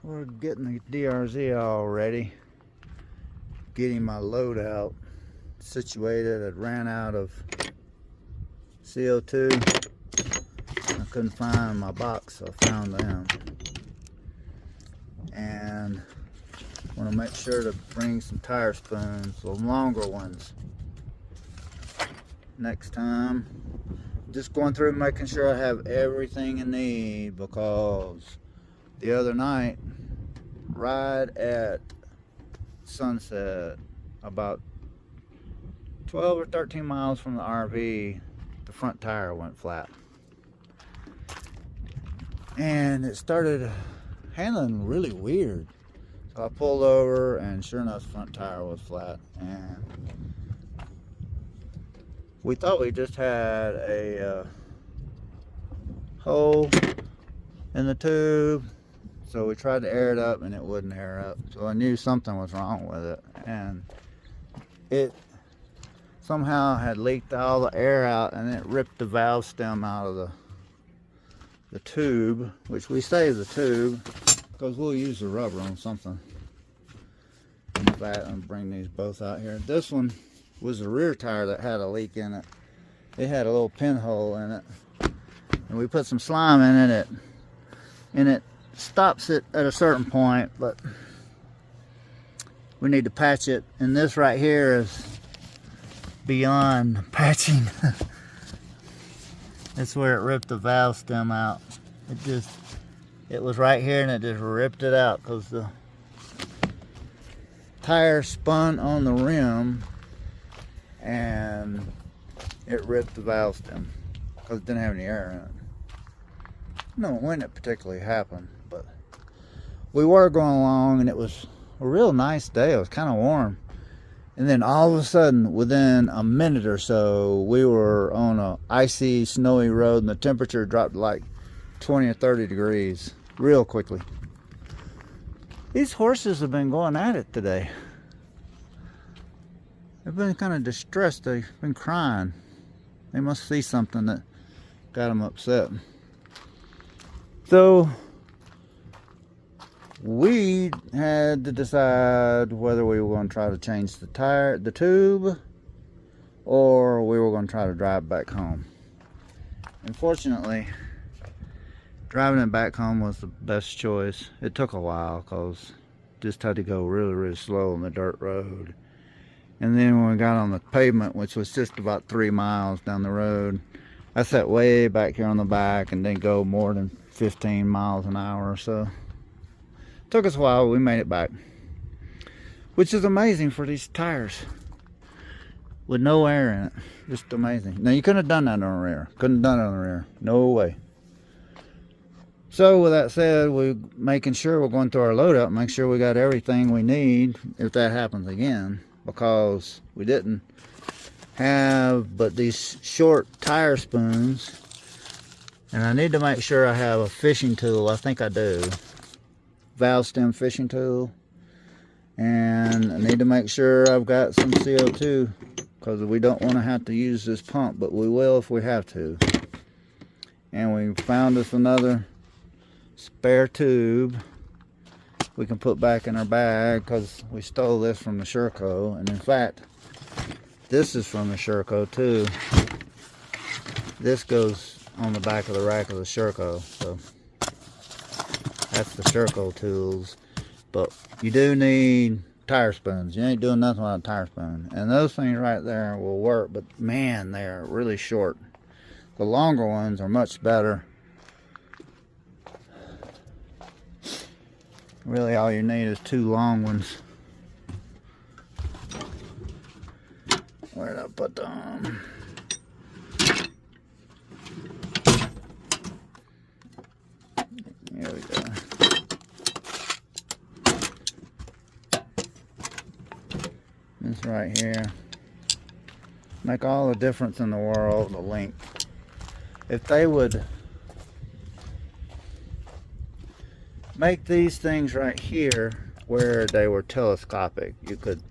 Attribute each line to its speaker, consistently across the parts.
Speaker 1: We're getting the DRZ all ready, getting my load out situated. It ran out of CO2. I couldn't find my box, so I found them. And I want to make sure to bring some tire spoons, the longer ones, next time. Just going through making sure I have everything I need, because the other night, right at sunset, about 12 or 13 miles from the RV, the front tire went flat. And it started handling really weird. So I pulled over, and sure enough, the front tire was flat. And we thought we just had a hole in the tube. So we tried to air it up, and it wouldn't air up. So I knew something was wrong with it. And it somehow had leaked all the air out, and it ripped the valve stem out of the tube, which we saved the tube because we'll use the rubber on something. In fact, I'm bring these both out here. This one was the rear tire that had a leak in it. It had a little pinhole in it, and we put some slime in it, and it stops it at a certain point, but we need to patch it. And this right here is beyond patching. That's where it ripped the valve stem out. It was right here, and it just ripped it out because the tire spun on the rim, and it ripped the valve stem because it didn't have any air in it. I don't know when it particularly happened, but we were going along, and it was a real nice day. It was kind of warm. And then all of a sudden, within a minute or so, we were on a icy, snowy road, and the temperature dropped to like 20 or 30 degrees real quickly. These horses have been going at it today. They've been kind of distressed. They've been crying. They must see something that got them upset. So we had to decide whether we were going to try to change the tube, or we were going to try to drive back home. Unfortunately, driving it back home was the best choice. It took a while because just had to go really, really slow on the dirt road. And then when we got on the pavement, which was just about 3 miles down the road, I sat way back here on the back and didn't go more than 15 miles an hour or so. Took us a while, we made it back. Which is amazing for these tires. With no air in it. Just amazing. Now you couldn't have done that on the rear. Couldn't have done it on the rear. No way. So with that said, we're making sure we're going through our loadout, make sure we got everything we need if that happens again. Because we didn't have but these short tire spoons. And I need to make sure I have a fishing tool. I think I do. Valve stem fishing tool, and I need to make sure I've got some CO2 because we don't want to have to use this pump, but we will if we have to. And we found us another spare tube we can put back in our bag because we stole this from the Sherco. And in fact, this is from the Sherco too. This goes on the back of the rack of the Sherco, so that's the Sherco tools. But you do need tire spoons. You ain't doing nothing without a tire spoon. And those things right there will work, but man, they're really short. The longer ones are much better. Really all you need is 2 long ones. Where did I put them? Here we go. This right here. Make all the difference in the world, the length. If they would make these things right here where they were telescopic, you could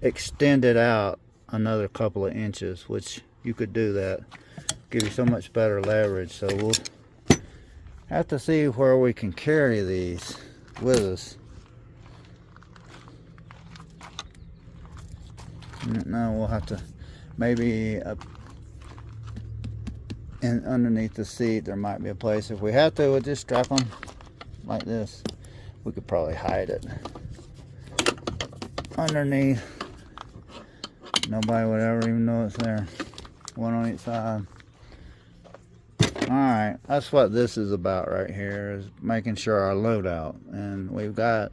Speaker 1: extend it out another couple of inches, which you could do that. Give you so much better leverage. So we'll have to see where we can carry these. with us. No, we'll have to maybe and underneath the seat there might be a place. If we have to, we'll just strap them like this. We could probably hide it underneath. Nobody would ever even know it's there. One on each side. Alright, that's what this is about right here, is making sure our loadout. And we've got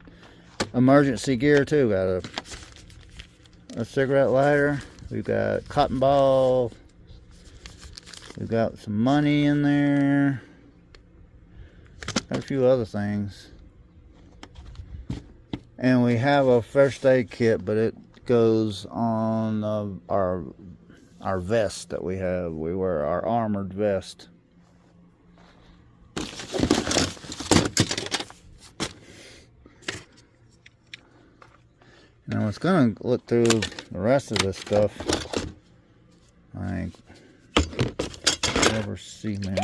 Speaker 1: emergency gear too. Got a cigarette lighter. We've got cotton ball. We've got some money in there. Got a few other things. And we have a first aid kit, but it goes on our vest that we have. We wear our armored vest. Now I was gonna look through the rest of this stuff. Like rubber cement.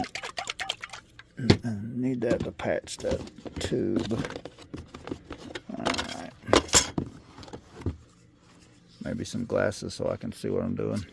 Speaker 1: Need that to patch that tube. Alright. Maybe some glasses so I can see what I'm doing.